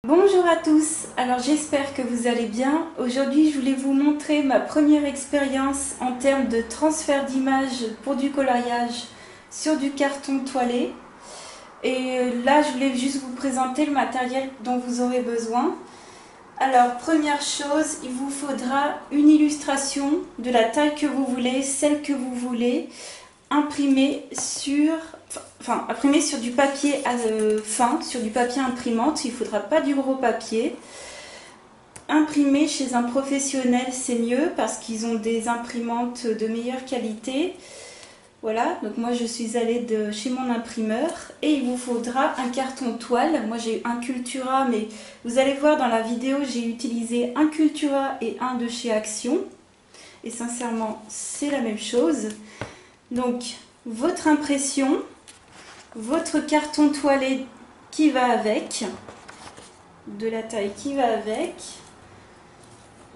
Bonjour à tous, alors j'espère que vous allez bien. Aujourd'hui je voulais vous montrer ma première expérience en termes de transfert d'image pour du coloriage sur du carton toilé. Et là je voulais juste vous présenter le matériel dont vous aurez besoin. Alors première chose, il vous faudra une illustration de la taille que vous voulez, celle que vous voulez, imprimée sur du papier fin, sur du papier imprimante. Il ne faudra pas du gros papier. Imprimé chez un professionnel, c'est mieux parce qu'ils ont des imprimantes de meilleure qualité. Voilà, donc moi je suis allée chez mon imprimeur et il vous faudra un carton toile. Moi j'ai un Cultura, mais vous allez voir dans la vidéo, j'ai utilisé un Cultura et un de chez Action. Et sincèrement, c'est la même chose. Donc, votre impression, votre carton toilé qui va avec, de la taille qui va avec.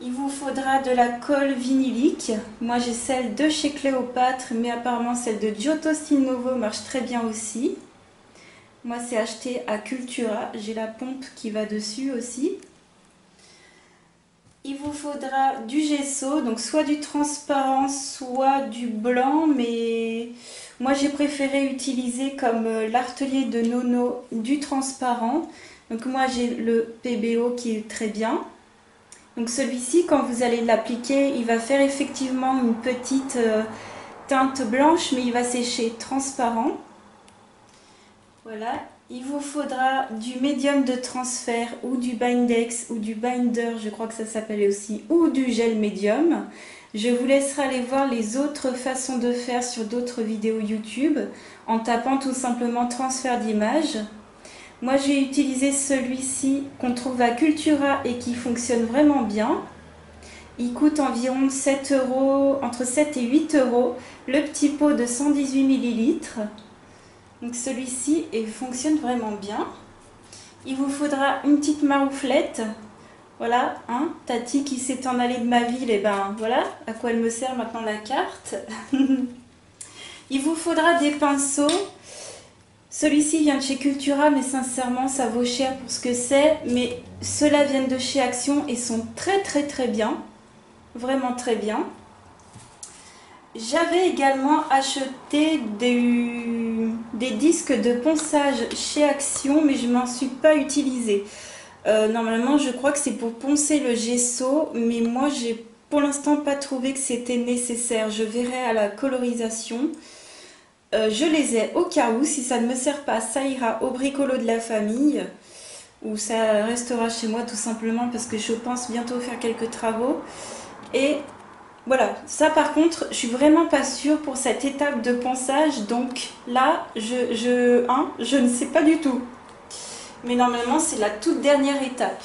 Il vous faudra de la colle vinylique. Moi j'ai celle de chez Cléopâtre, mais apparemment celle de Giotto Stilnovo marche très bien aussi. Moi c'est acheté à Cultura, j'ai la pompe qui va dessus aussi. Il vous faudra du gesso, donc soit du transparent, soit du blanc, mais moi j'ai préféré utiliser comme l'artelier de Nono du transparent. Donc moi j'ai le PBO qui est très bien. Donc celui-ci, quand vous allez l'appliquer, il va faire effectivement une petite teinte blanche, mais il va sécher transparent. Voilà. Il vous faudra du médium de transfert ou du Bindex ou du binder, je crois que ça s'appelle aussi, ou du gel médium. Je vous laisserai aller voir les autres façons de faire sur d'autres vidéos YouTube en tapant tout simplement transfert d'image. Moi j'ai utilisé celui-ci qu'on trouve à Cultura et qui fonctionne vraiment bien. Il coûte environ 7 €, entre 7 et 8 €, le petit pot de 118 ml. Donc celui-ci fonctionne vraiment bien. Il vous faudra une petite marouflette. Voilà, hein, Tati qui s'est en allée de ma ville, et ben voilà à quoi elle me sert maintenant la carte. Il vous faudra des pinceaux. Celui-ci vient de chez Cultura, mais sincèrement ça vaut cher pour ce que c'est. Mais ceux-là viennent de chez Action et sont très bien. Vraiment très bien. J'avais également acheté des disques de ponçage chez Action, mais je ne m'en suis pas utilisé. Normalement, je crois que c'est pour poncer le gesso, mais moi, j'ai pour l'instant pas trouvé que c'était nécessaire. Je verrai à la colorisation. Je les ai au cas où. Si ça ne me sert pas, ça ira au bricolo de la famille, ou ça restera chez moi tout simplement parce que je pense bientôt faire quelques travaux. Et voilà, ça par contre, je suis vraiment pas sûre pour cette étape de ponçage, donc là, je ne sais pas du tout. Mais normalement, c'est la toute dernière étape.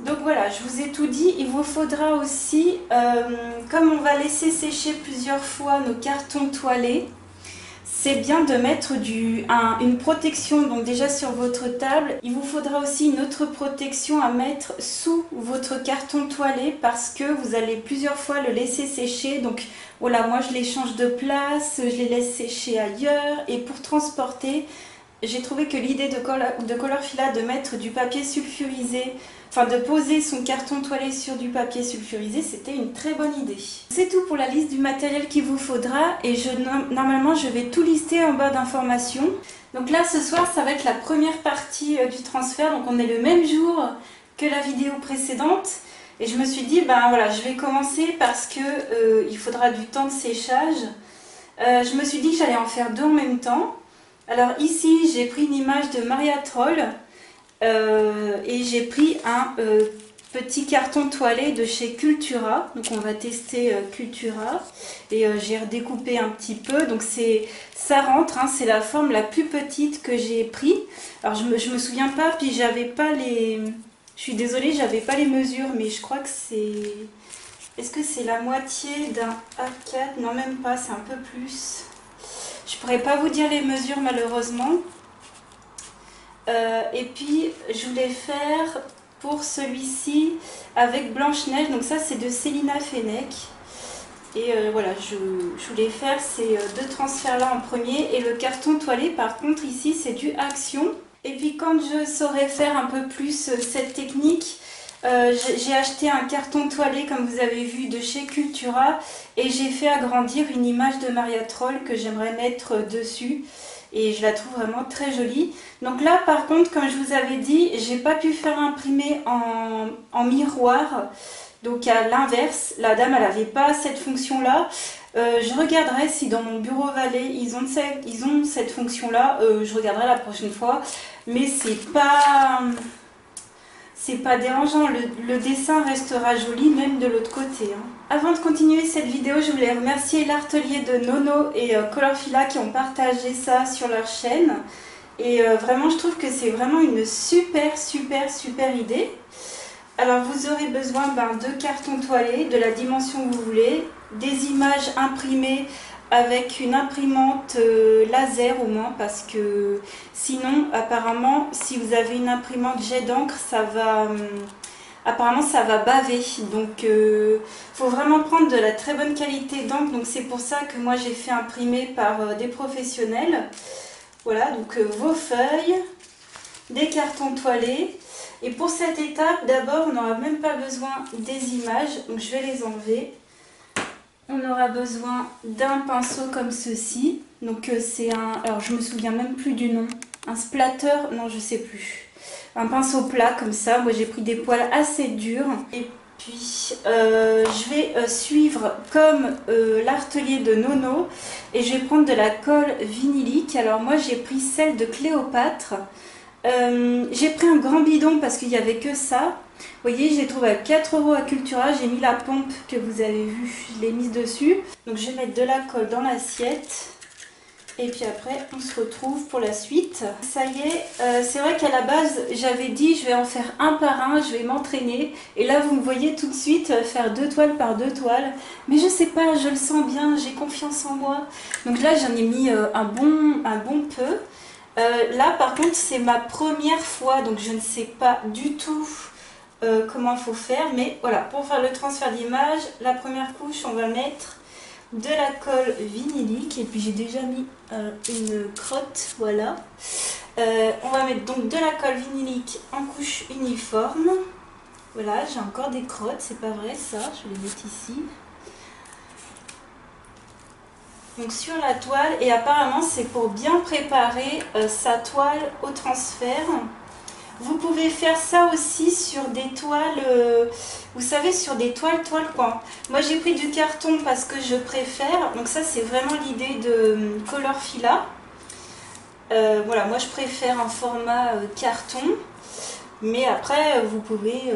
Donc voilà, je vous ai tout dit. Il vous faudra aussi, comme on va laisser sécher plusieurs fois nos cartons toilés, c'est bien de mettre une protection donc déjà sur votre table. Il vous faudra aussi une autre protection à mettre sous votre carton toilé parce que vous allez plusieurs fois le laisser sécher. Donc voilà, moi je les change de place, je les laisse sécher ailleurs. Et pour transporter, j'ai trouvé que l'idée de Colorfila de mettre du papier sulfurisé, enfin de poser son carton toilé sur du papier sulfurisé, c'était une très bonne idée. C'est tout pour la liste du matériel qu'il vous faudra et normalement je vais tout lister en barre d'informations. Donc là ce soir ça va être la première partie du transfert, donc on est le même jour que la vidéo précédente. Et je me suis dit, ben voilà, je vais commencer parce que il faudra du temps de séchage. Je me suis dit que j'allais en faire deux en même temps. Alors ici j'ai pris une image de Maria Troll et j'ai pris un petit carton toilé de chez Cultura. Donc on va tester Cultura et j'ai redécoupé un petit peu. Donc ça rentre, hein, c'est la forme la plus petite que j'ai pris. Alors je me souviens pas, puis j'avais pas les... Je suis désolée, j'avais pas les mesures, mais je crois que c'est... Est-ce que c'est la moitié d'un A4? Non, même pas, c'est un peu plus... Je pourrais pas vous dire les mesures malheureusement. Et puis je voulais faire pour celui-ci avec Blanche-Neige. Donc ça c'est de Célina Fennec. Et voilà, je voulais faire ces deux transferts là en premier. Et le carton toilé par contre ici c'est du Action. Et puis quand je saurai faire un peu plus cette technique, j'ai acheté un carton toilé comme vous avez vu de chez Cultura et j'ai fait agrandir une image de Maria Troll que j'aimerais mettre dessus et je la trouve vraiment très jolie. Donc là par contre, comme je vous avais dit, j'ai pas pu faire imprimer en miroir. Donc à l'inverse, la dame elle n'avait pas cette fonction là. Je regarderai si dans mon bureau valet ils ont cette fonction là. Je regarderai la prochaine fois. Mais c'est pas dérangeant, le dessin restera joli même de l'autre côté. Hein. Avant de continuer cette vidéo, je voulais remercier l'atelier de Nono et Colorfila qui ont partagé ça sur leur chaîne. Et vraiment, je trouve que c'est vraiment une super idée. Alors, vous aurez besoin de cartons toilés, de la dimension que vous voulez, des images imprimées avec une imprimante laser au moins parce que sinon apparemment si vous avez une imprimante jet d'encre apparemment ça va baver, donc faut vraiment prendre de la très bonne qualité d'encre, donc c'est pour ça que moi j'ai fait imprimer par des professionnels. Voilà, donc vos feuilles, des cartons toilés, et pour cette étape d'abord on n'aura même pas besoin des images, donc je vais les enlever. On aura besoin d'un pinceau comme ceci. Donc c'est alors je me souviens même plus du nom. Un splatter, non je sais plus. Un pinceau plat comme ça. Moi j'ai pris des poils assez durs. Et puis je vais suivre comme l'atelier de Nono. Et je vais prendre de la colle vinylique. Alors moi j'ai pris celle de Cléopâtre. J'ai pris un grand bidon parce qu'il n'y avait que ça. Vous voyez, j'ai trouvé à 4 € à Cultura. J'ai mis la pompe que vous avez vue, je l'ai mise dessus. Donc je vais mettre de la colle dans l'assiette. Et puis après, on se retrouve pour la suite. Ça y est, c'est vrai qu'à la base, j'avais dit je vais en faire un par un, je vais m'entraîner. Et là, vous me voyez tout de suite faire 2 toiles par 2 toiles. Mais je sais pas, je le sens bien, j'ai confiance en moi. Donc là, j'en ai mis un bon peu. Là par contre c'est ma première fois donc je ne sais pas du tout comment il faut faire, mais voilà, pour faire le transfert d'image, la première couche on va mettre de la colle vinylique et puis j'ai déjà mis une crotte, voilà. On va mettre donc de la colle vinylique en couche uniforme, voilà, j'ai encore des crottes, c'est pas vrai ça, je vais les mettre ici. Donc sur la toile, et apparemment c'est pour bien préparer sa toile au transfert. Vous pouvez faire ça aussi sur des toiles, vous savez, sur des toiles coin. Moi j'ai pris du carton parce que je préfère, donc ça c'est vraiment l'idée de Colorfila. Voilà, moi je préfère un format carton, mais après vous pouvez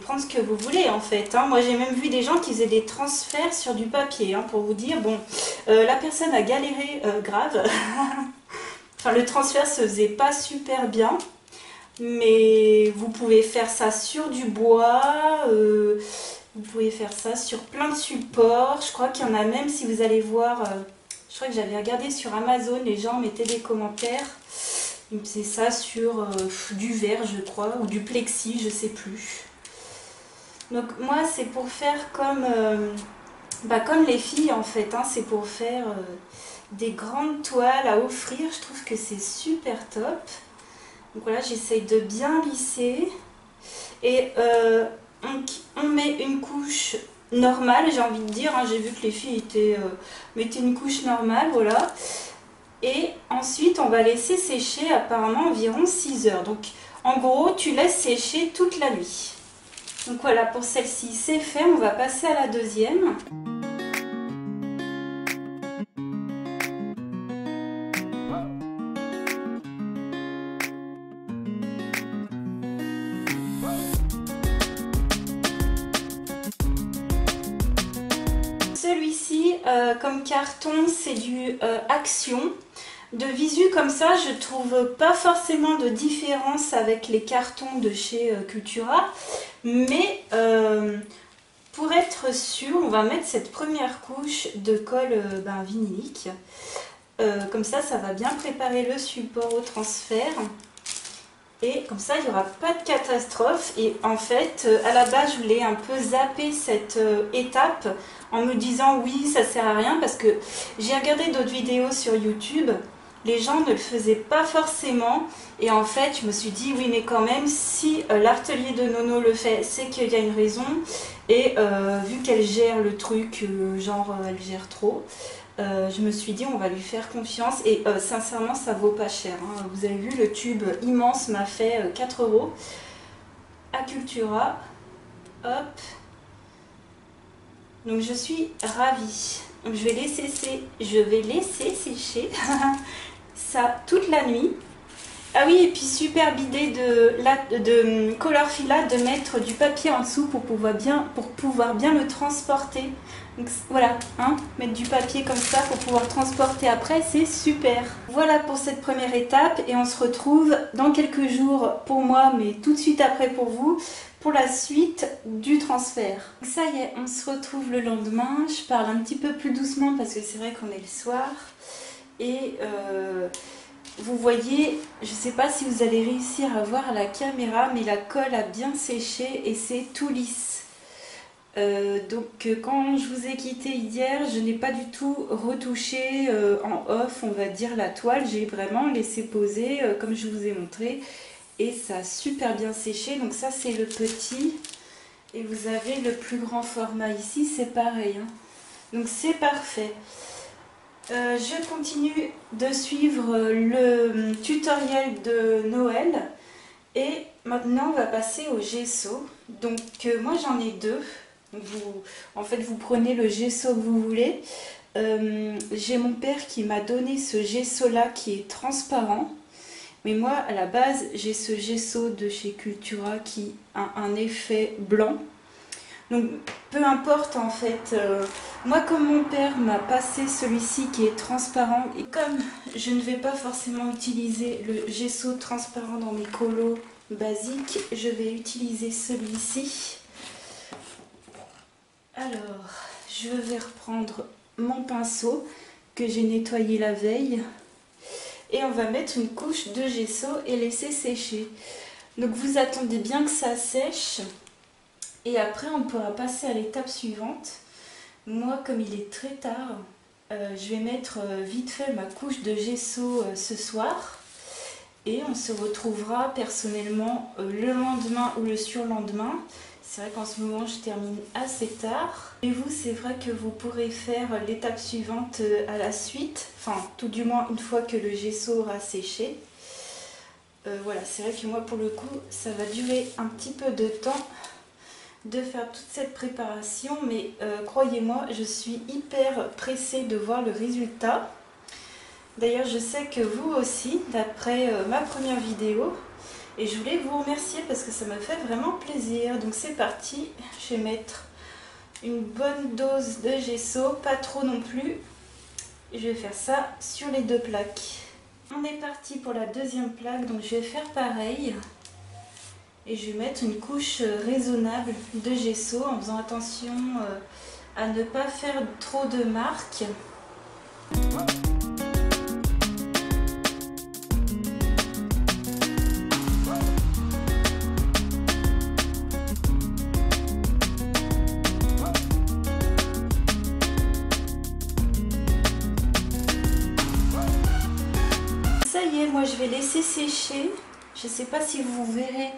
prendre ce que vous voulez en fait. Hein. Moi j'ai même vu des gens qui faisaient des transferts sur du papier, hein, pour vous dire, bon, la personne a galéré grave. Enfin le transfert se faisait pas super bien, mais vous pouvez faire ça sur du bois, vous pouvez faire ça sur plein de supports. Je crois qu'il y en a même, si vous allez voir, je crois que j'avais regardé sur Amazon, les gens mettaient des commentaires. C'est ça sur du verre je crois, ou du plexi, je sais plus. Donc moi c'est pour faire comme les filles en fait, hein, c'est pour faire des grandes toiles à offrir, je trouve que c'est super top. Donc voilà, j'essaye de bien lisser et on met une couche normale, j'ai envie de dire, hein, j'ai vu que les filles mettaient une couche normale, voilà. Et ensuite on va laisser sécher apparemment environ 6 heures. Donc en gros tu laisses sécher toute la nuit. Donc voilà, pour celle-ci c'est fait, on va passer à la deuxième. Celui-ci, comme carton, c'est du Action. De visu comme ça, je trouve pas forcément de différence avec les cartons de chez Cultura. Mais pour être sûr, on va mettre cette première couche de colle vinylique. Comme ça, ça va bien préparer le support au transfert. Et comme ça, il n'y aura pas de catastrophe. Et en fait, à la base, je voulais un peu zapper cette étape en me disant oui, ça sert à rien. Parce que j'ai regardé d'autres vidéos sur YouTube les gens ne le faisaient pas forcément. Et en fait, je me suis dit, oui, mais quand même, si l'artelier de Nono le fait, c'est qu'il y a une raison. Et vu qu'elle gère le truc, genre elle gère trop, je me suis dit, on va lui faire confiance. Et sincèrement, ça vaut pas cher, hein. Vous avez vu, le tube immense m'a fait 4 € à Cultura. Hop. Donc je suis ravie. Donc je vais laisser sécher ça toute la nuit. Ah oui, et puis superbe idée de Colorfila de mettre du papier en dessous pour pouvoir bien le transporter. Donc voilà, hein, mettre du papier comme ça pour pouvoir transporter après, c'est super. Voilà pour cette première étape et on se retrouve dans quelques jours pour moi, mais tout de suite après pour vous, pour la suite du transfert. Donc ça y est, on se retrouve le lendemain. Je parle un petit peu plus doucement parce que c'est vrai qu'on est le soir. Et vous voyez, je ne sais pas si vous allez réussir à voir à la caméra, mais la colle a bien séché et c'est tout lisse. Donc quand je vous ai quitté hier, je n'ai pas du tout retouché en off, on va dire, la toile. J'ai vraiment laissé poser comme je vous ai montré et ça a super bien séché. Donc ça c'est le petit et vous avez le plus grand format ici, c'est pareil, hein. Donc c'est parfait. Je continue de suivre le tutoriel de Noël et maintenant on va passer au gesso. Donc moi j'en ai deux. Donc en fait vous prenez le gesso que vous voulez. J'ai mon père qui m'a donné ce gesso là qui est transparent. Mais moi à la base j'ai ce gesso de chez Cultura qui a un effet blanc. Donc peu importe en fait, moi comme mon père m'a passé celui-ci qui est transparent et comme je ne vais pas forcément utiliser le gesso transparent dans mes colos basiques, je vais utiliser celui-ci. Alors je vais reprendre mon pinceau que j'ai nettoyé la veille et on va mettre une couche de gesso et laisser sécher. Donc vous attendez bien que ça sèche. Et après, on pourra passer à l'étape suivante. Moi, comme il est très tard, je vais mettre vite fait ma couche de gesso ce soir. Et on se retrouvera personnellement le lendemain ou le surlendemain. C'est vrai qu'en ce moment, je termine assez tard. Et vous, c'est vrai que vous pourrez faire l'étape suivante à la suite. Enfin, tout du moins une fois que le gesso aura séché. Voilà, c'est vrai que moi, pour le coup, ça va durer un petit peu de temps de faire toute cette préparation, mais croyez-moi, je suis hyper pressée de voir le résultat. D'ailleurs, je sais que vous aussi, d'après ma première vidéo, et je voulais vous remercier parce que ça me fait vraiment plaisir. Donc c'est parti, je vais mettre une bonne dose de gesso, pas trop non plus. Je vais faire ça sur les deux plaques. On est parti pour la deuxième plaque, donc je vais faire pareil. Et je vais mettre une couche raisonnable de gesso en faisant attention à ne pas faire trop de marques. Ça y est, moi je vais laisser sécher. Je ne sais pas si vous verrez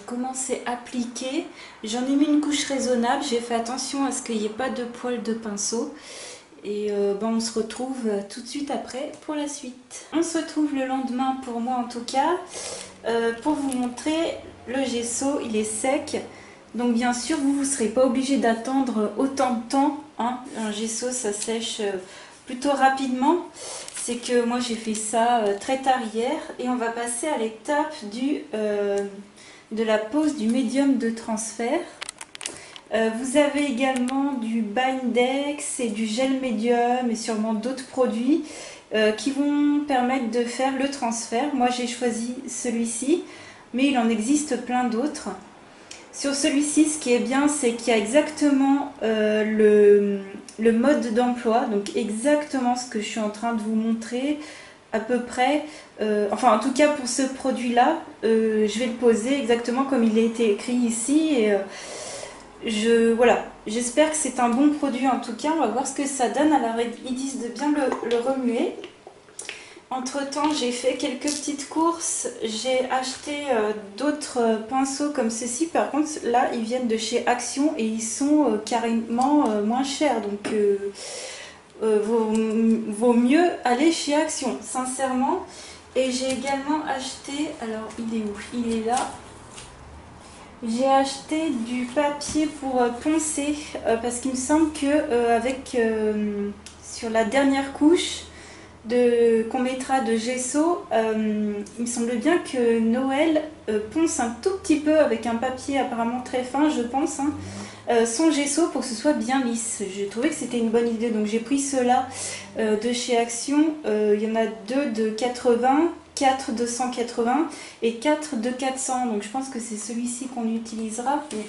comment c'est appliqué. J'en ai mis une couche raisonnable, j'ai fait attention à ce qu'il n'y ait pas de poils de pinceau et on se retrouve tout de suite après pour la suite. On se retrouve le lendemain, pour moi en tout cas, pour vous montrer le gesso. Il est sec, donc bien sûr vous ne serez pas obligé d'attendre autant de temps, hein. Un gesso ça sèche plutôt rapidement. C'est que moi j'ai fait ça très tard hier et on va passer à l'étape de la pose du médium de transfert. Vous avez également du Bindex et du gel médium et sûrement d'autres produits qui vont permettre de faire le transfert. Moi j'ai choisi celui-ci, mais il en existe plein d'autres. Sur celui-ci, ce qui est bien, c'est qu'il y a exactement le mode d'emploi, donc exactement ce que je suis en train de vous montrer à peu près. Enfin, en tout cas pour ce produit-là, je vais le poser exactement comme il a été écrit ici. Et voilà, j'espère que c'est un bon produit en tout cas. On va voir ce que ça donne. Alors, ils disent de bien le remuer. Entre-temps, j'ai fait quelques petites courses. J'ai acheté d'autres pinceaux comme ceci. Par contre, là, ils viennent de chez Action et ils sont carrément moins chers. Donc, vaut mieux aller chez Action, sincèrement. Et j'ai également acheté... Alors, il est où? Il est là. J'ai acheté du papier pour poncer parce qu'il me semble que sur la dernière couche qu'on mettra de gesso, il me semble bien que Noël ponce un tout petit peu avec un papier apparemment très fin, je pense, hein, son gesso pour que ce soit bien lisse. J'ai trouvé que c'était une bonne idée, donc j'ai pris ceux-là de chez Action. Il y en a 2 de 80, 4 de 180 et 4 de 400, donc je pense que c'est celui-ci qu'on utilisera. Mais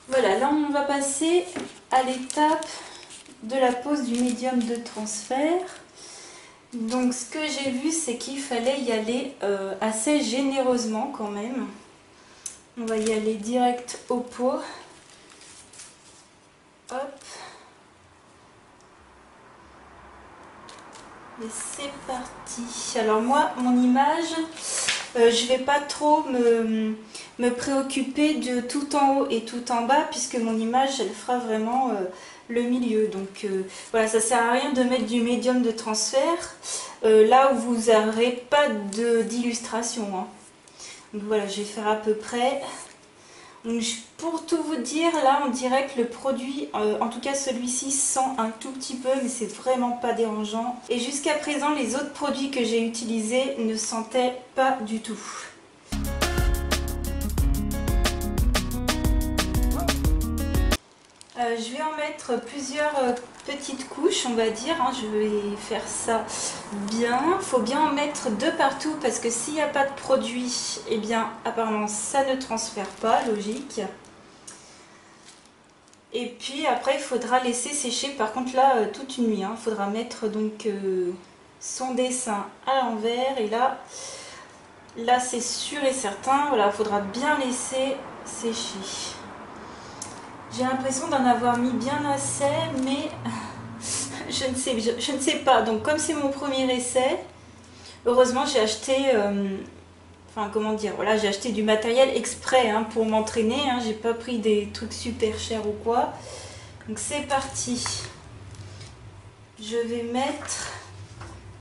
voilà, là on va passer à l'étape de la pose du médium de transfert. Donc ce que j'ai vu, c'est qu'il fallait y aller assez généreusement quand même. On va y aller direct au pot. Hop. Et c'est parti. Alors moi, mon image, je vais pas trop me préoccuper de tout en haut et tout en bas, puisque mon image, elle fera vraiment le milieu. Donc voilà, ça sert à rien de mettre du médium de transfert là où vous n'aurez pas d'illustration, hein. Donc voilà, je vais faire à peu près. Donc, pour tout vous dire, là on dirait que le produit, en tout cas celui-ci, sent un tout petit peu, mais c'est vraiment pas dérangeant. Et jusqu'à présent, les autres produits que j'ai utilisés ne sentaient pas du tout. Je vais en mettre plusieurs petites couches, on va dire, hein. Je vais faire ça bien. Il faut bien en mettre 2 partout parce que s'il n'y a pas de produit, eh bien apparemment ça ne transfère pas, logique. Et puis après il faudra laisser sécher, par contre là toute une nuit, hein. Il faudra mettre donc son dessin à l'envers et là c'est sûr et certain, voilà, il faudra bien laisser sécher. J'ai l'impression d'en avoir mis bien assez, mais je ne sais pas. Donc comme c'est mon premier essai, heureusement j'ai acheté, enfin comment dire, voilà, j'ai acheté du matériel exprès hein, pour m'entraîner. Hein, j'ai pas pris des trucs super chers ou quoi. Donc c'est parti. Je vais mettre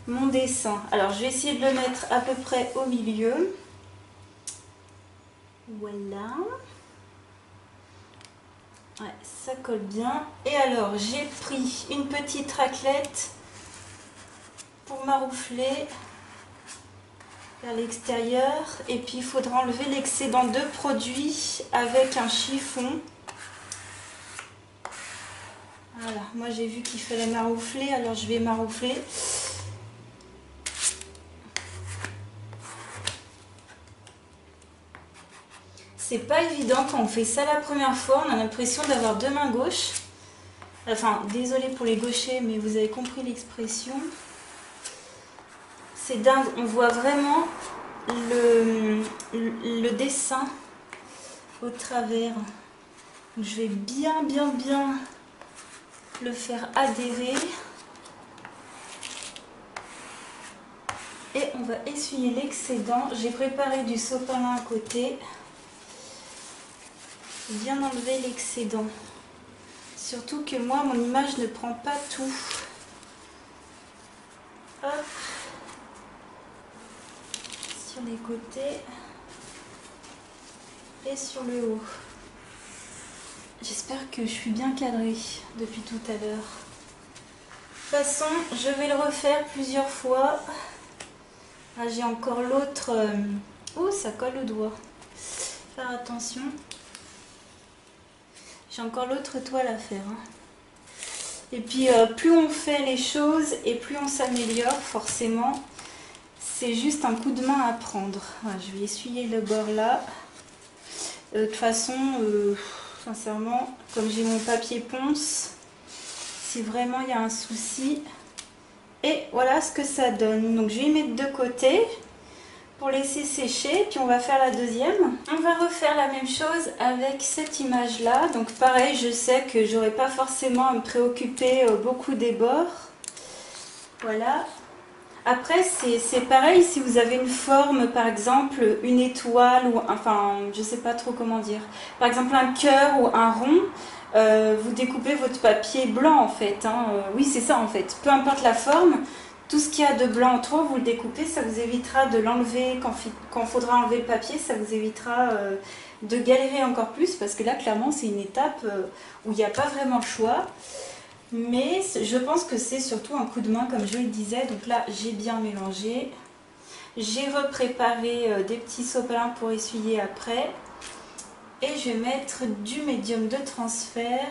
mon dessin. Alors je vais essayer de le mettre à peu près au milieu. Voilà. Ouais, ça colle bien. Et alors, j'ai pris une petite raclette pour maroufler vers l'extérieur. Et puis, il faudra enlever l'excédent de produit avec un chiffon. Voilà, moi j'ai vu qu'il fallait maroufler, alors je vais maroufler. C'est pas évident quand on fait ça la première fois, on a l'impression d'avoir 2 mains gauches. Enfin, désolée pour les gauchers, mais vous avez compris l'expression. C'est dingue, on voit vraiment le dessin au travers. Donc, je vais bien le faire adhérer. Et on va essuyer l'excédent. J'ai préparé du sopalin à côté. Bien enlever l'excédent. Surtout que moi, mon image ne prend pas tout. Hop. Sur les côtés. Et sur le haut. J'espère que je suis bien cadrée depuis tout à l'heure. De toute façon, je vais le refaire plusieurs fois. Ah, j'ai encore l'autre... Oh, ça colle au doigt. Faire attention. J'ai encore l'autre toile à faire. Hein. Et puis, plus on fait les choses et plus on s'améliore, forcément. C'est juste un coup de main à prendre. Voilà, je vais essuyer le bord là. De toute façon, sincèrement, comme j'ai mon papier ponce, si vraiment il y a un souci. Et voilà ce que ça donne. Donc, je vais mettre de côté pour laisser sécher, puis on va faire la deuxième. On va refaire la même chose avec cette image là. Donc pareil, je sais que j'aurai pas forcément à me préoccuper beaucoup des bords. Voilà. Après, c'est pareil si vous avez une forme, par exemple une étoile, ou enfin, je sais pas trop comment dire. Par exemple un cœur ou un rond, vous découpez votre papier blanc en fait. Hein. Oui, c'est ça en fait. Peu importe la forme, tout ce qu'il y a de blanc autour, vous le découpez, ça vous évitera de l'enlever quand faudra enlever le papier, ça vous évitera de galérer encore plus, parce que là, clairement, c'est une étape où il n'y a pas vraiment le choix. Mais je pense que c'est surtout un coup de main, comme je le disais. Donc là, j'ai bien mélangé. J'ai repréparé des petits sopalins pour essuyer après. Et je vais mettre du médium de transfert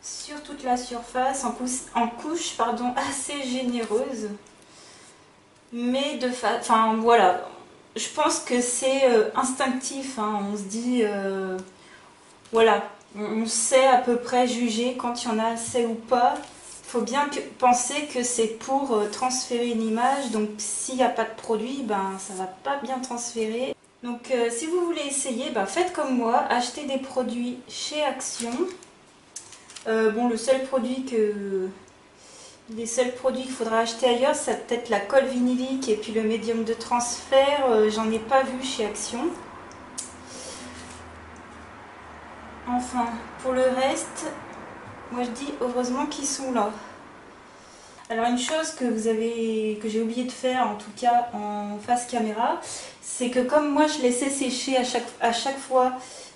sur toute la surface en couche pardon, assez généreuse. Mais enfin voilà, je pense que c'est instinctif. Hein. On se dit, voilà. On sait à peu près juger quand il y en a assez ou pas. Il faut bien penser que c'est pour transférer une image. Donc s'il n'y a pas de produit, ben, ça ne va pas bien transférer. Donc si vous voulez essayer, ben, faites comme moi. Achetez des produits chez Action. Bon, les seuls produits qu'il faudra acheter ailleurs, c'est peut-être la colle vinylique et puis le médium de transfert. J'en ai pas vu chez Action. Enfin, pour le reste, moi je dis heureusement qu'ils sont là. Alors une chose que j'ai oublié de faire, en tout cas en face caméra, c'est que comme moi je laissais sécher à chaque fois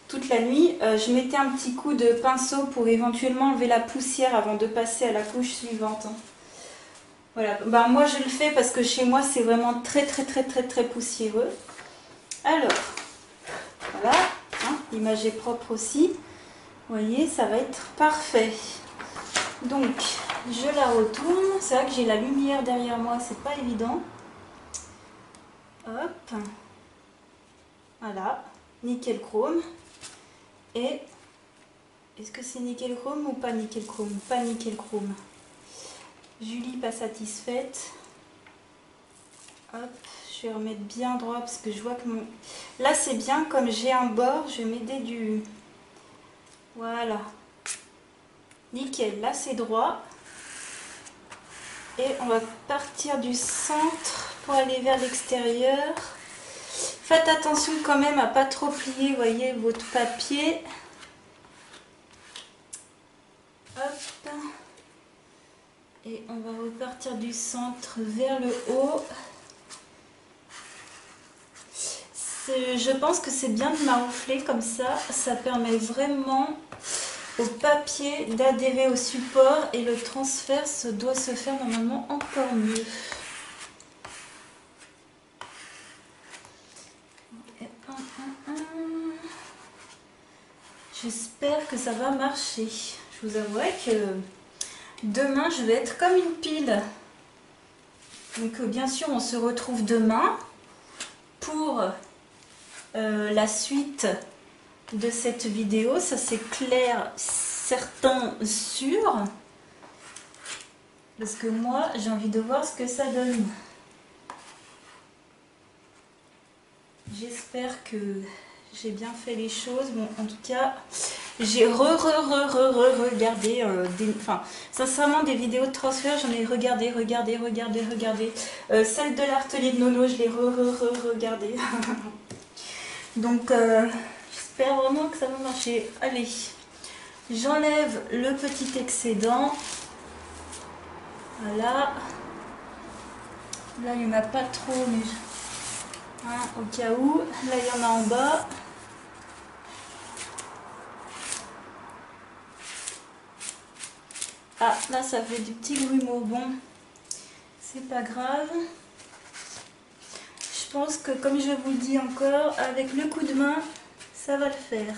toute la nuit, je mettais un petit coup de pinceau pour éventuellement enlever la poussière avant de passer à la couche suivante. Voilà, ben, moi je le fais parce que chez moi c'est vraiment très poussiéreux. Alors, voilà. L'image est propre aussi. Vous voyez, ça va être parfait. Donc, je la retourne. C'est vrai que j'ai la lumière derrière moi, c'est pas évident. Hop. Voilà. Nickel chrome. Et est-ce que c'est nickel chrome ou pas nickel chrome? Pas nickel chrome. Julie pas satisfaite. Hop. Je vais remettre bien droit parce que je vois que mon... Là, c'est bien, comme j'ai un bord, je vais m'aider du... Voilà. Nickel, là c'est droit. Et on va partir du centre pour aller vers l'extérieur. Faites attention quand même à pas trop plier, voyez, votre papier. Hop. Et on va repartir du centre vers le haut. Je pense que c'est bien de maroufler comme ça permet vraiment au papier d'adhérer au support et le transfert doit se faire normalement encore mieux. J'espère que ça va marcher. Je vous avouerai que demain je vais être comme une pile. Donc bien sûr on se retrouve demain pour la suite de cette vidéo, ça c'est clair, certain, sûr, parce que moi j'ai envie de voir ce que ça donne. J'espère que j'ai bien fait les choses. Bon, en tout cas, j'ai regardé sincèrement des vidéos de transfert, j'en ai regardé. Celle de l'atelier de Nono, je l'ai regardée. Donc j'espère vraiment que ça va marcher. Allez, j'enlève le petit excédent. Voilà. Là, il n'y en a pas trop, mais au cas où. Là, il y en a en bas. Ah, là, ça fait du petit grumeau. Bon, c'est pas grave. Je pense que, comme je vous le dis encore, avec le coup de main, ça va le faire.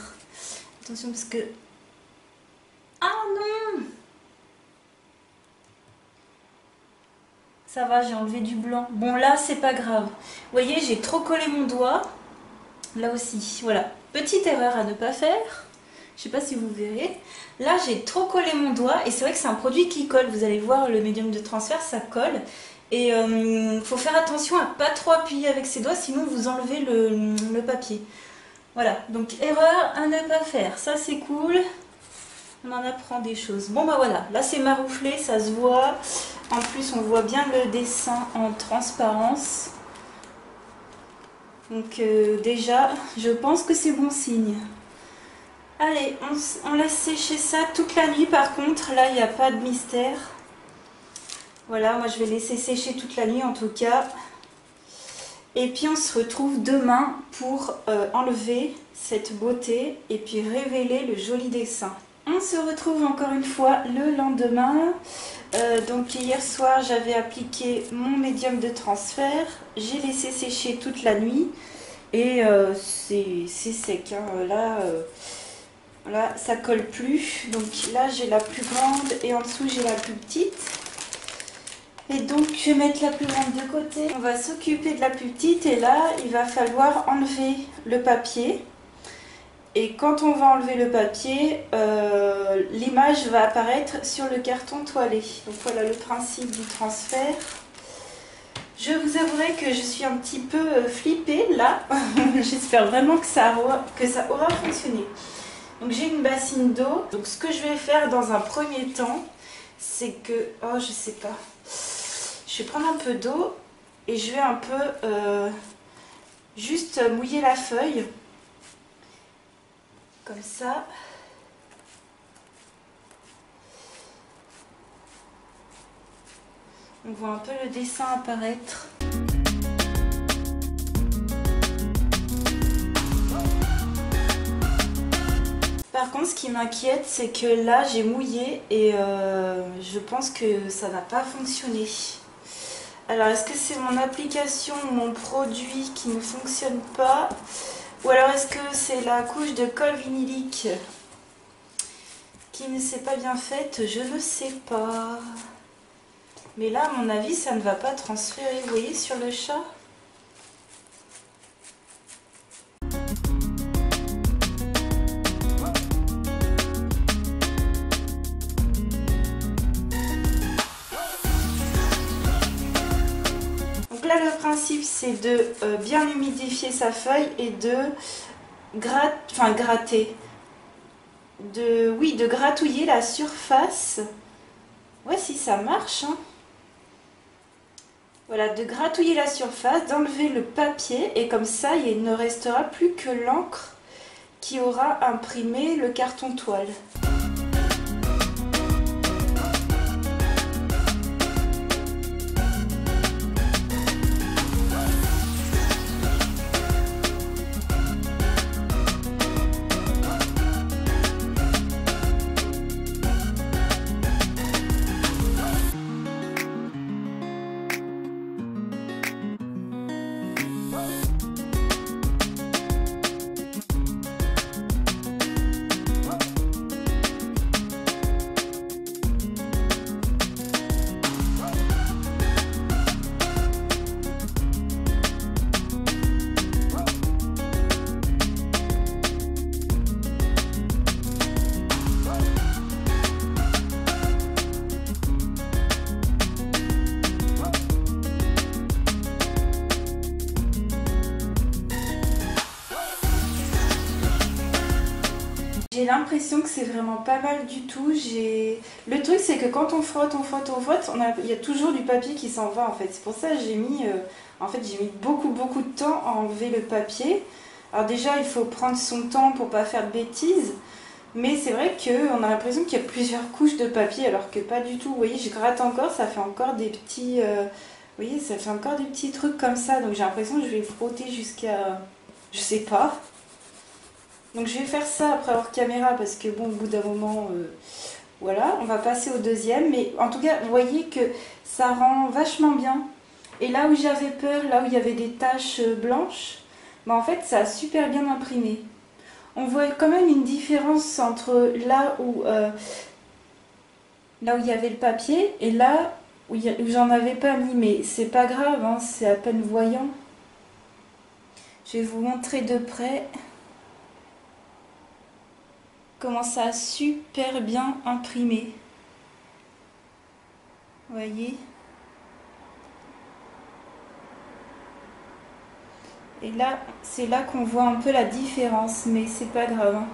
Attention parce que... Ah non! Ça va, j'ai enlevé du blanc. Bon, là, c'est pas grave. Vous voyez, j'ai trop collé mon doigt. Là aussi, voilà. Petite erreur à ne pas faire. Je sais pas si vous verrez. Là, j'ai trop collé mon doigt. Et c'est vrai que c'est un produit qui colle. Vous allez voir, le médium de transfert, ça colle. Et faut faire attention à pas trop appuyer avec ses doigts, sinon vous enlevez le papier. Voilà, donc erreur à ne pas faire. Ça, c'est cool. On en apprend des choses. Bon bah voilà, là c'est marouflé, ça se voit. En plus on voit bien le dessin en transparence. Donc déjà, je pense que c'est bon signe. Allez, on laisse sécher ça toute la nuit par contre. Là il n'y a pas de mystère. Voilà, moi je vais laisser sécher toute la nuit en tout cas. Et puis on se retrouve demain pour enlever cette beauté et puis révéler le joli dessin. On se retrouve encore une fois le lendemain. Donc hier soir j'avais appliqué mon médium de transfert. J'ai laissé sécher toute la nuit. Et c'est sec. Hein. Là, ça colle plus. Donc là j'ai la plus grande et en dessous j'ai la plus petite. Et donc je vais mettre la plus grande de côté. On va s'occuper de la plus petite et là il va falloir enlever le papier. Et quand on va enlever le papier, l'image va apparaître sur le carton toilé. Donc voilà le principe du transfert. Je vous avouerai que je suis un petit peu flippée là. J'espère vraiment que ça aura fonctionné. Donc j'ai une bassine d'eau. Donc ce que je vais faire dans un premier temps, c'est que... Oh je sais pas. Je vais prendre un peu d'eau et je vais un peu juste mouiller la feuille. Comme ça. On voit un peu le dessin apparaître. Par contre, ce qui m'inquiète, c'est que là, j'ai mouillé et je pense que ça n'a pas fonctionné. Alors, est-ce que c'est mon application ou mon produit qui ne fonctionne pas? Ou alors est-ce que c'est la couche de colle vinylique qui ne s'est pas bien faite? Je ne sais pas. Mais là, à mon avis, ça ne va pas transférer. Vous voyez sur le chat? Donc là, le principe, c'est de bien humidifier sa feuille et de gratter. De gratouiller la surface. Ouais, si ça marche, hein. Voilà, de gratouiller la surface, d'enlever le papier et comme ça, il ne restera plus que l'encre qui aura imprimé le carton toile. J'ai l'impression que c'est vraiment pas mal du tout. Le truc c'est que quand on frotte, il y a toujours du papier qui s'en va en fait. C'est pour ça que j'ai mis, j'ai mis beaucoup de temps à enlever le papier. Alors déjà il faut prendre son temps pour pas faire de bêtises. Mais c'est vrai qu'on a l'impression qu'il y a plusieurs couches de papier alors que pas du tout. Vous voyez, je gratte encore, ça fait encore des petits... vous voyez, ça fait encore des petits trucs comme ça. Donc j'ai l'impression que je vais frotter jusqu'à... Je sais pas. Donc je vais faire ça après hors caméra parce que bon, au bout d'un moment, voilà, on va passer au deuxième. Mais en tout cas, vous voyez que ça rend vachement bien. Et là où j'avais peur, là où il y avait des taches blanches, bah en fait ça a super bien imprimé. On voit quand même une différence entre là où il y avait le papier et là où j'en avais pas mis. Mais c'est pas grave, hein, c'est à peine voyant. Je vais vous montrer de près comment ça a super bien imprimé. Vous voyez? Et là, c'est là qu'on voit un peu la différence, mais c'est pas grave. Hein.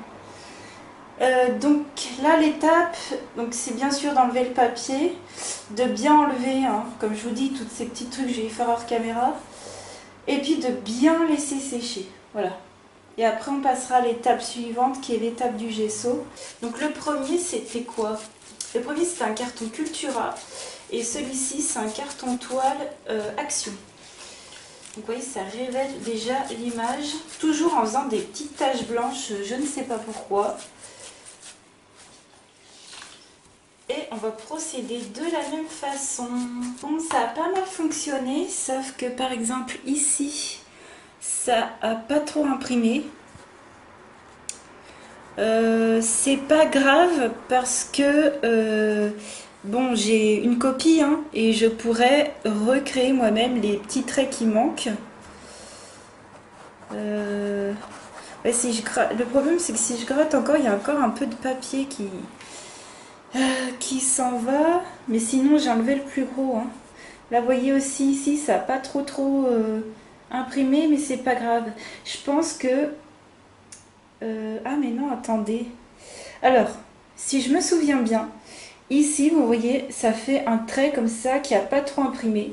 Donc là l'étape, donc c'est bien sûr d'enlever le papier, de bien enlever, hein, comme je vous dis, tous ces petits trucs que je vais faire hors caméra, et puis de bien laisser sécher. Voilà. Et après on passera à l'étape suivante qui est l'étape du gesso. Donc le premier c'était quoi? Le premier c'était un carton Cultura et celui-ci c'est un carton toile Action. Donc vous voyez, ça révèle déjà l'image, toujours en faisant des petites taches blanches, je ne sais pas pourquoi. Et on va procéder de la même façon. Bon, ça a pas mal fonctionné, sauf que par exemple ici, ça a pas trop imprimé. C'est pas grave parce que bon, j'ai une copie hein, et je pourrais recréer moi-même les petits traits qui manquent. Ouais, si le problème c'est que si je gratte encore, il y a encore un peu de papier qui s'en va, mais sinon j'ai enlevé le plus gros hein. Là vous voyez aussi ici ça n'a pas trop imprimé, mais c'est pas grave. Je pense que ah mais non, attendez, alors si je me souviens bien, ici vous voyez ça fait un trait comme ça qui a pas trop imprimé.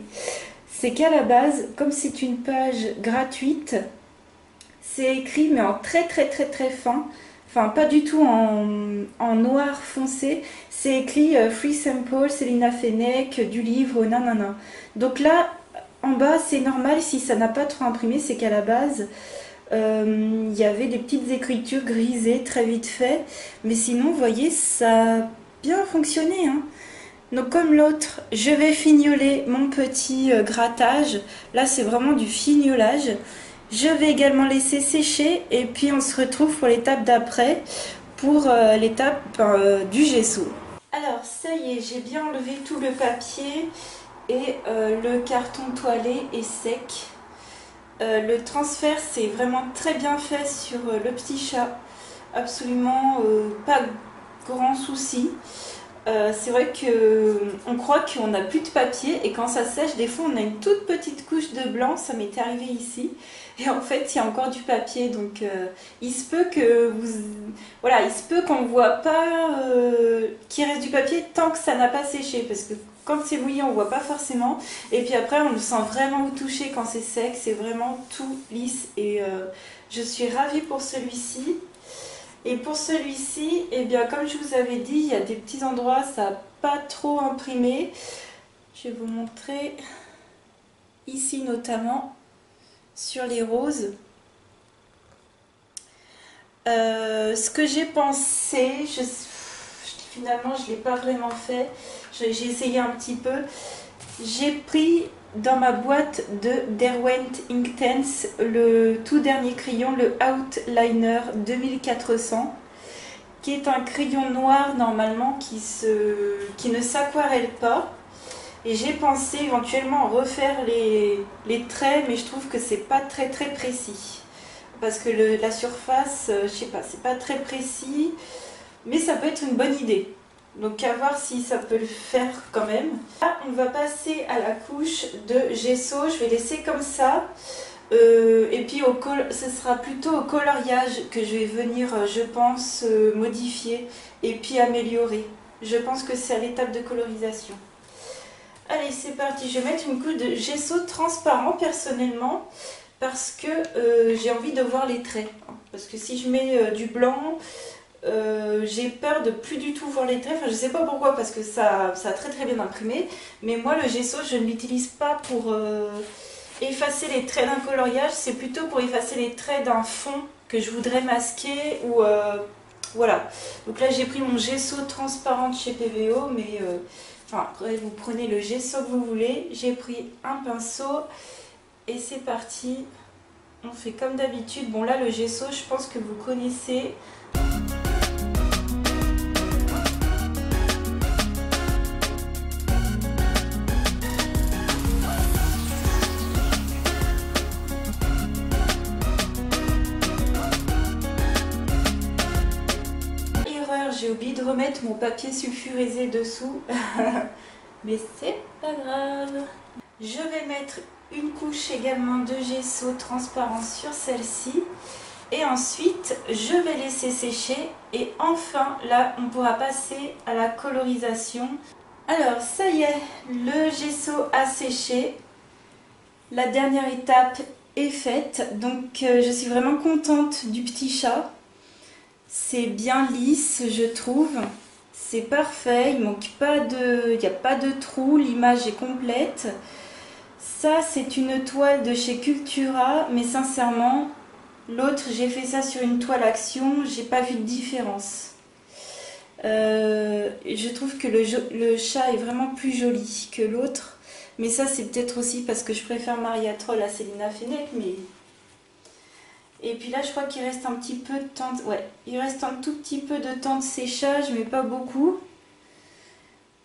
C'est qu'à la base, comme c'est une page gratuite, c'est écrit mais en très fin. Enfin, pas du tout en noir foncé. C'est écrit Free Sample, Célina Fennec, du livre, nanana. Donc là, en bas, c'est normal si ça n'a pas trop imprimé, c'est qu'à la base, il y avait des petites écritures grisées très vite fait. Mais sinon, vous voyez, ça a bien fonctionné, hein. Donc comme l'autre, je vais fignoler mon petit grattage. Là, c'est vraiment du fignolage. Je vais également laisser sécher et puis on se retrouve pour l'étape d'après, pour l'étape du gesso. Alors ça y est, j'ai bien enlevé tout le papier et le carton toilé est sec. Le transfert c'est vraiment très bien fait sur le petit chat, absolument pas grand souci. C'est vrai qu'on croit qu'on n'a plus de papier et quand ça sèche, des fois on a une toute petite couche de blanc, ça m'est arrivé ici. Et en fait, il y a encore du papier, donc il se peut que voilà, il se peut qu'on ne voit pas qu'il reste du papier tant que ça n'a pas séché, parce que quand c'est mouillé, on ne voit pas forcément. Et puis après, on le sent vraiment au toucher quand c'est sec, c'est vraiment tout lisse. Et je suis ravie pour celui-ci. Et pour celui-ci, eh bien, comme je vous avais dit, il y a des petits endroits, ça n'a pas trop imprimé. Je vais vous montrer ici notamment, sur les roses. Ce que j'ai pensé, finalement je ne l'ai pas vraiment fait, j'ai essayé un petit peu. J'ai pris dans ma boîte de Derwent Inktense le tout dernier crayon, le Outliner 2400, qui est un crayon noir normalement qui ne s'aquarelle pas. Et j'ai pensé éventuellement refaire les traits, mais je trouve que c'est pas très précis. Parce que la surface, je sais pas, c'est pas très précis, mais ça peut être une bonne idée. Donc à voir si ça peut le faire quand même. Là, on va passer à la couche de gesso, je vais laisser comme ça. Et puis ce sera plutôt au coloriage que je vais venir, je pense, modifier et puis améliorer. Je pense que c'est à l'étape de colorisation. Allez, c'est parti, je vais mettre une couche de gesso transparent personnellement parce que j'ai envie de voir les traits. Parce que si je mets du blanc, j'ai peur de plus du tout voir les traits. Enfin, je sais pas pourquoi, parce que ça a très bien imprimé. Mais moi, le gesso, je ne l'utilise pas pour effacer les traits d'un coloriage. C'est plutôt pour effacer les traits d'un fond que je voudrais masquer ou... voilà. Donc là, j'ai pris mon gesso transparent de chez PVO, mais... Enfin, après, vous prenez le gesso que vous voulez. J'ai pris un pinceau et c'est parti. On fait comme d'habitude. Bon, là, le gesso, je pense que vous connaissez. J'ai oublié de remettre mon papier sulfurisé dessous, mais c'est pas grave. Je vais mettre une couche également de gesso transparent sur celle-ci Et ensuite, je vais laisser sécher et enfin, là, on pourra passer à la colorisation. Alors, ça y est, le gesso a séché. La dernière étape est faite. Donc, je suis vraiment contente du petit chat. C'est bien lisse, je trouve. C'est parfait, il manque pas de... il n'y a pas de trou, l'image est complète. Ça, c'est une toile de chez Cultura, mais sincèrement... L'autre, j'ai fait ça sur une toile action, j'ai pas vu de différence. Je trouve que le chat est vraiment plus joli que l'autre. Mais ça, c'est peut-être aussi parce que je préfère Maria Troll à Célina Fennec. Mais... Et puis là, je crois qu'il reste un petit peu de temps... Ouais, il reste un tout petit peu de temps de séchage, mais pas beaucoup.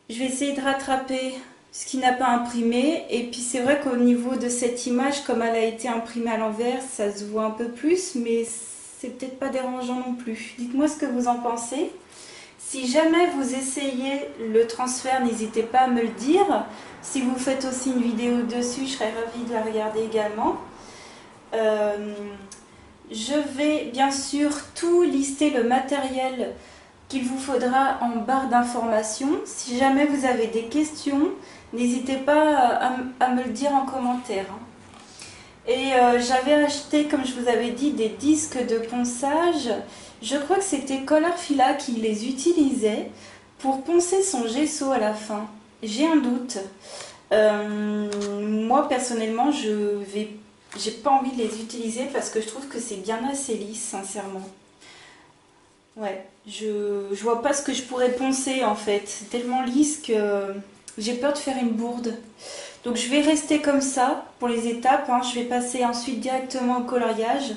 Je vais essayer de rattraper ce qui n'a pas imprimé. Et puis c'est vrai qu'au niveau de cette image, comme elle a été imprimée à l'envers, ça se voit un peu plus, mais c'est peut-être pas dérangeant non plus. Dites-moi ce que vous en pensez. Si jamais vous essayez le transfert, n'hésitez pas à me le dire. Si vous faites aussi une vidéo dessus, je serais ravie de la regarder également. Je vais bien sûr tout lister le matériel qu'il vous faudra en barre d'informations. Si jamais vous avez des questions, n'hésitez pas à me le dire en commentaire. Et j'avais acheté, comme je vous avais dit, des disques de ponçage. Je crois que c'était Colorfila qui les utilisait pour poncer son gesso à la fin. J'ai un doute. Moi, personnellement, j'ai pas envie de les utiliser parce que je trouve que c'est bien assez lisse, sincèrement. Ouais, je vois pas ce que je pourrais poncer en fait. C'est tellement lisse que j'ai peur de faire une bourde. Donc je vais rester comme ça pour les étapes. Hein. Je vais passer ensuite directement au coloriage.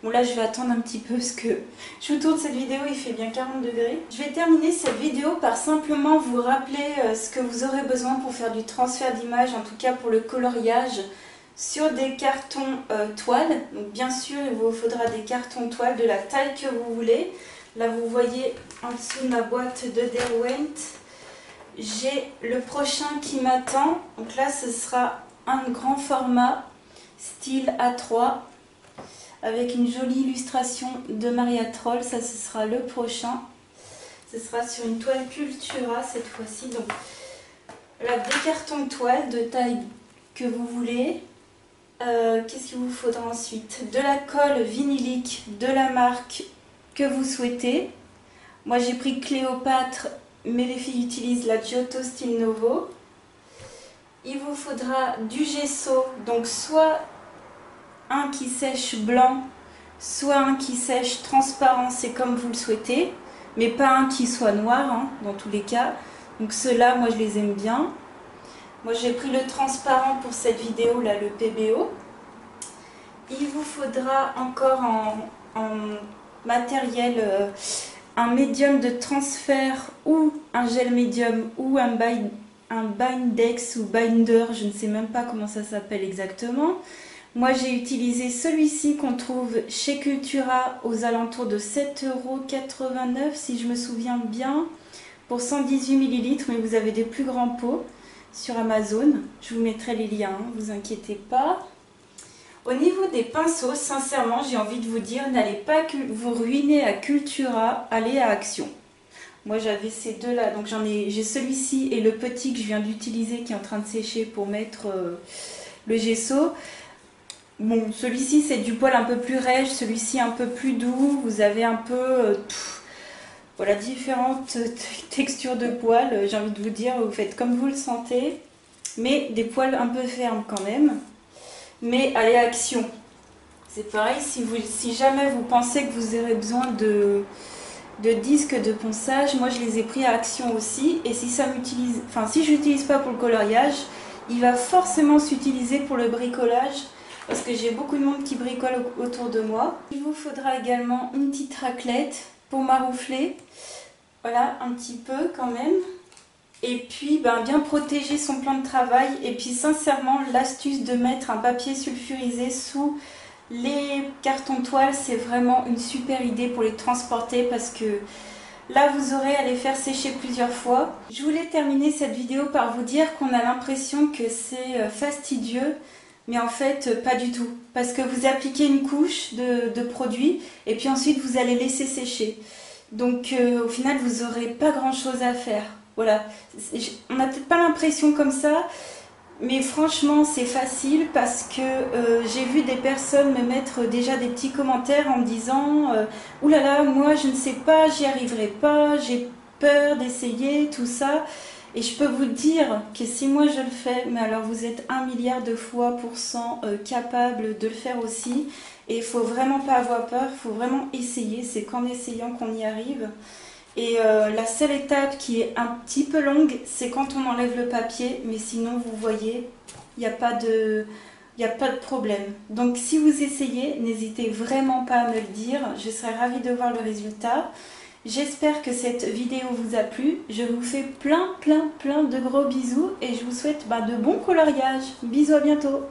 Bon là je vais attendre un petit peu parce que je vous tourne cette vidéo, il fait bien 40 degrés. Je vais terminer cette vidéo par simplement vous rappeler ce que vous aurez besoin pour faire du transfert d'image, en tout cas pour le coloriage, sur des cartons toiles. Donc bien sûr il vous faudra des cartons toiles de la taille que vous voulez. Là, vous voyez en dessous de ma boîte de Derwent, j'ai le prochain qui m'attend. Donc là, ce sera un grand format, style A3, avec une jolie illustration de Maria Troll. Ça, ce sera le prochain. Ce sera sur une toile Cultura cette fois-ci. Donc, là, des cartons toile de taille que vous voulez. Qu'est-ce qu'il vous faudra ensuite? De la colle vinylique de la marque que vous souhaitez. Moi j'ai pris Cléopâtre, mais les filles utilisent la Giotto Style Novo. Il vous faudra du gesso, donc soit un qui sèche blanc, soit un qui sèche transparent, c'est comme vous le souhaitez, mais pas un qui soit noir, hein, dans tous les cas. Donc ceux-là, moi je les aime bien. Moi j'ai pris le transparent pour cette vidéo là, le PBO. Il vous faudra encore en matériel, un médium de transfert ou un gel médium ou un bindex ou binder, je ne sais même pas comment ça s'appelle exactement. Moi j'ai utilisé celui-ci qu'on trouve chez Cultura aux alentours de 7,89 € si je me souviens bien, pour 118 ml, mais vous avez des plus grands pots sur Amazon. Je vous mettrai les liens, ne vous inquiétez pas. Au niveau des pinceaux, sincèrement, j'ai envie de vous dire, n'allez pas vous ruiner à Cultura, allez à Action. Moi, j'avais ces deux-là, donc j'ai celui-ci et le petit que je viens d'utiliser qui est en train de sécher pour mettre le gesso. Bon, celui-ci, c'est du poil un peu plus rêche, celui-ci un peu plus doux. Vous avez un peu voilà, différentes textures de poils. J'ai envie de vous dire, vous faites comme vous le sentez, mais des poils un peu fermes quand même. Mais allez à Action. C'est pareil, si jamais vous pensez que vous aurez besoin de disques de ponçage, moi je les ai pris à Action aussi. Et si ça m'utilise, enfin si je l'utilise pas pour le coloriage, il va forcément s'utiliser pour le bricolage. Parce que j'ai beaucoup de monde qui bricole autour de moi. Il vous faudra également une petite raclette pour maroufler. Voilà, un petit peu quand même. Et puis bien protéger son plan de travail. Et puis sincèrement, l'astuce de mettre un papier sulfurisé sous les cartons toiles, c'est vraiment une super idée pour les transporter parce que là vous aurez à les faire sécher plusieurs fois. Je voulais terminer cette vidéo par vous dire qu'on a l'impression que c'est fastidieux Mais en fait, pas du tout. Parce que vous appliquez une couche de produit et puis ensuite vous allez laisser sécher. Donc au final, vous n'aurez pas grand-chose à faire. Voilà. On n'a peut-être pas l'impression comme ça, mais franchement, c'est facile parce que j'ai vu des personnes me mettre déjà des petits commentaires en me disant ouh là là, moi je ne sais pas, j'y arriverai pas, j'ai peur d'essayer, tout ça. Et je peux vous dire que si moi je le fais, mais alors vous êtes 1 milliard de fois % capable de le faire aussi. Et il faut vraiment pas avoir peur, il faut vraiment essayer. C'est qu'en essayant qu'on y arrive. Et la seule étape qui est un petit peu longue, c'est quand on enlève le papier. Mais sinon, vous voyez, il n'y a pas de, il n'y a pas de problème. Donc si vous essayez, n'hésitez vraiment pas à me le dire. Je serais ravie de voir le résultat. J'espère que cette vidéo vous a plu. Je vous fais plein de gros bisous et je vous souhaite de bons coloriages. Bisous, à bientôt.